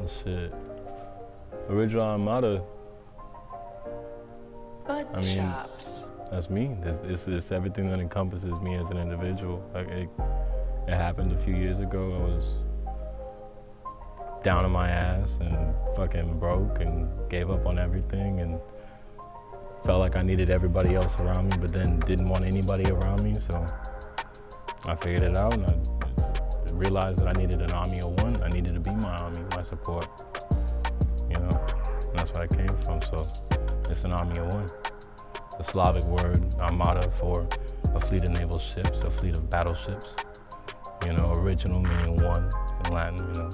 Shit. Original Armada. BudChops. That's me. It's everything that encompasses me as an individual. Like it happened a few years ago. I was down on my ass and fucking broke and gave up on everything and felt like I needed everybody else around me, but then didn't want anybody around me. So I figured it out and I realized that I needed an army of one. I needed to be my army, my support. You know, and that's where I came from. So it's an army of one. The Slavic word armada for a fleet of naval ships, a fleet of battleships. You know, original meaning one in Latin, you know,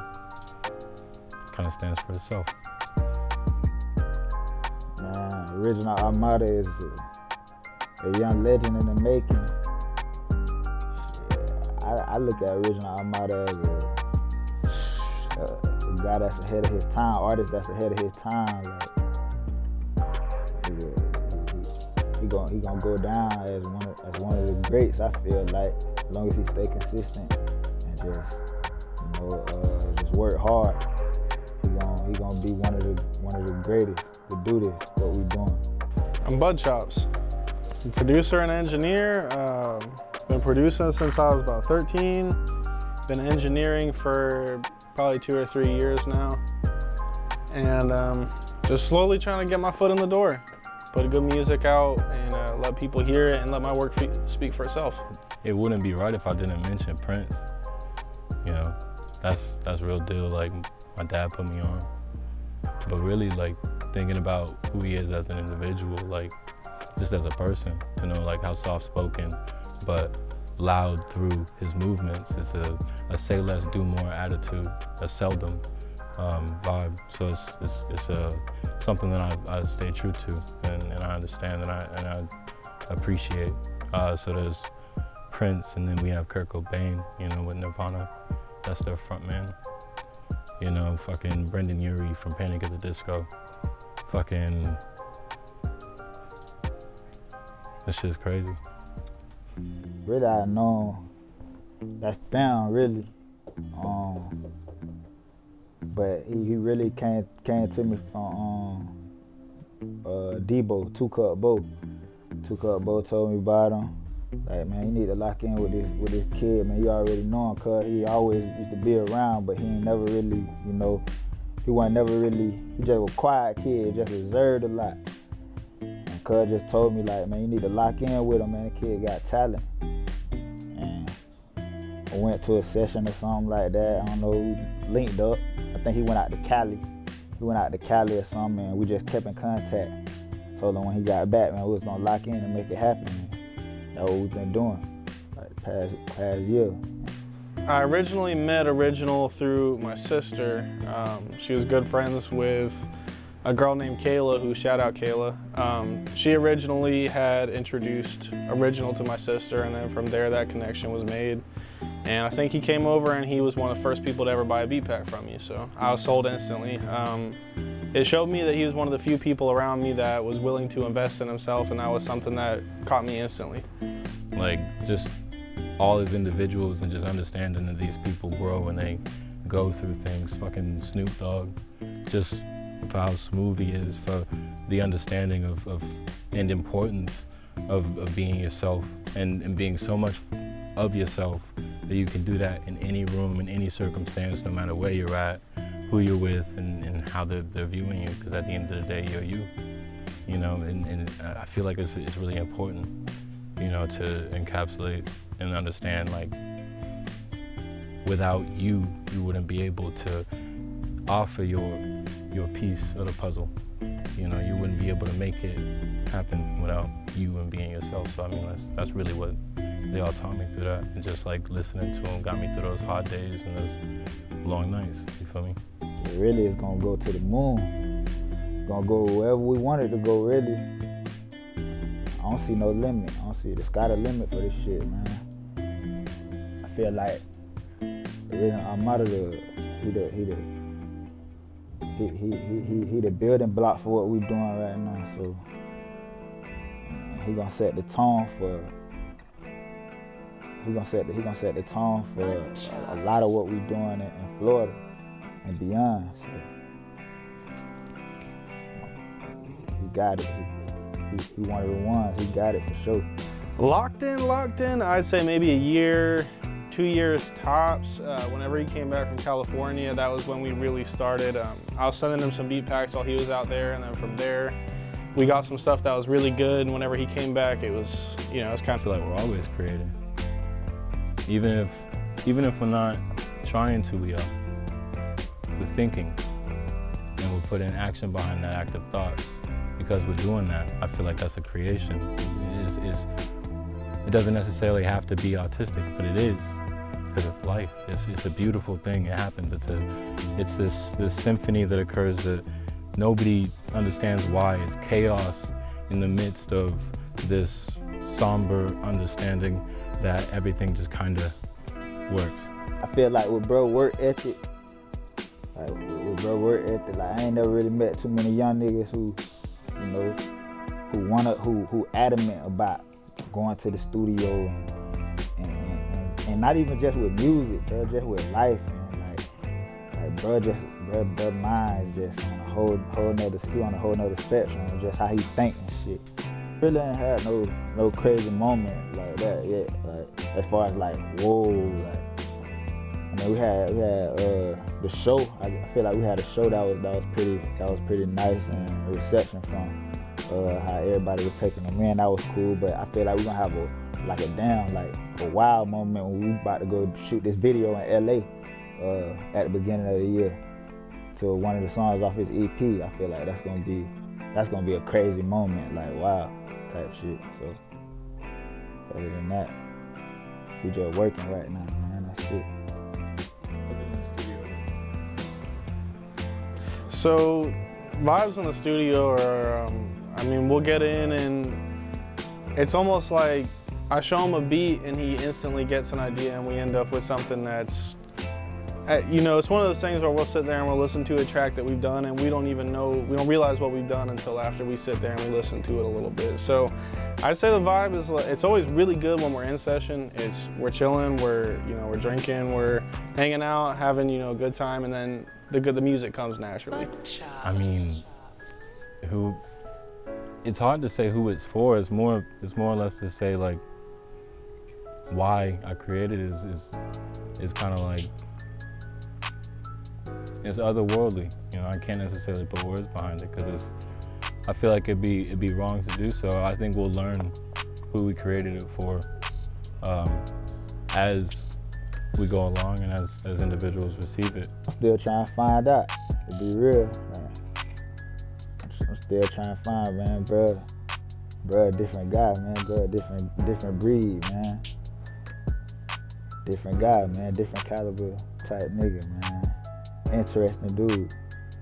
kind of stands for itself. Man, Original Armada is a young legend in the making. Shit, I look at Original Armada as a guy that's ahead of his time, artist that's ahead of his time. Like, he gonna go down as one of the greats. I feel like, as long as he stay consistent and just just work hard, he gonna be one of the greatest to do this. What we doing? I'm BudChops. I'm a producer and engineer. Been producing since I was about 13. Been engineering for probably 2 or 3 years now, and just slowly trying to get my foot in the door. Put good music out and let people hear it and let my work speak for itself. It wouldn't be right if I didn't mention Prince. You know, that's real deal. Like, my dad put me on. But really, like, thinking about who he is as an individual, like, just as a person, to know, like, how soft-spoken, but loud through his movements. It's a say less, do more attitude, a seldom vibe. So it's something that I stay true to and I understand and I appreciate. So there's Prince, and then we have Kurt Cobain, you know, with Nirvana. That's their front man. You know, fucking Brendan Urie from Panic at the Disco. Fucking, this shit's crazy. Really, I know that fam really, but he really came to me from Debo, Two Cup Bo. Two Cup Bo told me about him. Like, man, you need to lock in with this kid, man. You already know him, cause he always used to be around, but he ain't never really, you know, he just was a quiet kid, just reserved a lot. And cuz just told me, like, man, you need to lock in with him, man. The kid got talent. And I went to a session or something like that. I don't know, we linked up. I think he went out to Cali. Or something, and we just kept in contact. Told him when he got back, man, we was gonna lock in and make it happen, man. That's what we've been doing, like, past year. I originally met Original through my sister. She was good friends with a girl named Kayla, who, shout out Kayla. She originally had introduced Original to my sister, and then from there that connection was made. And I think he came over and he was one of the first people to ever buy a beat pack from me, so I was sold instantly. It showed me that he was one of the few people around me that was willing to invest in himself, and that was something that caught me instantly. Like, just all as individuals and just understanding that these people grow and they go through things. Fucking Snoop Dogg, just for how smooth he is, for the understanding of and importance of being yourself and being so much of yourself that you can do that in any room, in any circumstance, no matter where you're at, who you're with, and how they're viewing you, because at the end of the day, you're you. You know, and I feel like it's really important, you know, to encapsulate and understand, like, without you, you wouldn't be able to offer your piece of the puzzle. You know, you wouldn't be able to make it happen without you and being yourself. So I mean, that's really what they all taught me through that, and just like listening to them got me through those hard days and those long nights. You feel me? It really is gonna go to the moon. It's gonna go wherever we want it to go. Really, I don't see no limit. I don't see the sky the limit for this shit, man. I feel like Armada, he the building block for what we doing right now. So he gonna set the tone for. He gonna set the tone for a lot of what we doing in Florida. and beyond. So he got it. He one of the ones. He got it for sure. Locked in, I'd say maybe a year, 2 years tops. Whenever he came back from California, that was when we really started. I was sending him some beat packs while he was out there, and then from there, we got some stuff that was really good. And whenever he came back, it was, you know, it's kind of. I feel like we're always creating. Even if we're not trying to, we are. We're thinking, and we're putting action behind that act of thought. Because we're doing that, I feel like that's a creation. It doesn't necessarily have to be artistic, but it is, because it's life. It's a beautiful thing. It happens. It's this symphony that occurs that nobody understands why. It's chaos in the midst of this somber understanding that everything just kind of works. I feel like with bro work ethic, like I ain't never really met too many young niggas who, you know, who adamant about going to the studio and not even just with music, bro, just with life, and bro mind just on a whole nother spectrum, just how he think and shit. Really ain't had no crazy moment like that yet. Like as far as like whoa, like I mean we had the show. I feel like we had a show that was pretty nice, and a reception from how everybody was taking them in. That was cool, but I feel like we're gonna have a wild moment when we about to go shoot this video in LA at the beginning of the year to one of the songs off his EP. I feel like that's gonna be a crazy moment, like wow type shit. So other than that, we just working right now, man. That's it. So vibes in the studio are, I mean, we'll get in and it's almost like I show him a beat and he instantly gets an idea, and we end up with something that's, you know, it's one of those things where we'll sit there and we'll listen to a track that we've done and we don't realize what we've done until after we sit there and we listen to it a little bit. So I'd say the vibe is, it's always really good when we're in session. We're chilling, we're drinking, we're hanging out, having, a good time, and then the music comes naturally. I mean, it's hard to say who it's for. It's more or less to say like why I created it is kind of like, it's otherworldly. I can't necessarily put words behind it because I feel like it'd be wrong to do so. I think we'll learn who we created it for as we go along and as individuals receive it. I'm still trying to find out, to be real. I'm still trying to find, man, bro, a different guy, man, bro, a different breed, man. Different guy, man, different caliber type nigga, man. Interesting dude.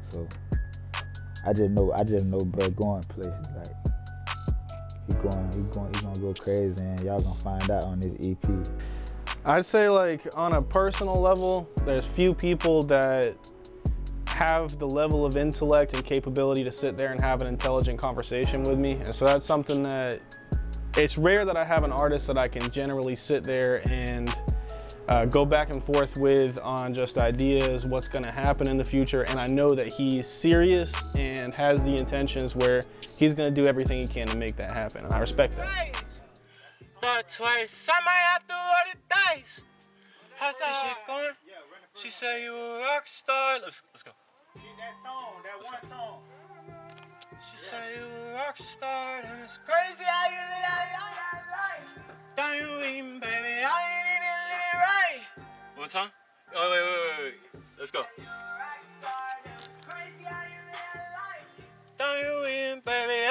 So I just know bro going places, like he gonna go crazy, and y'all gonna find out on this EP. I'd say like on a personal level, there's few people that have the level of intellect and capability to sit there and have an intelligent conversation with me. And so that's something that, it's rare that I have an artist that I can generally sit there and go back and forth with on just ideas, what's gonna happen in the future, and I know that he's serious and has the intentions where he's gonna do everything he can to make that happen, and I respect that. Thought twice, I might have to roll the dice. How's that shit going? She said you a rock star. Let's go. Get that tone, that one tone. She said you a rock star, and it's crazy how you live that life. Don't you even, baby, I ain't even live it right. One song? Oh, wait. Let's go. Don't you even, baby,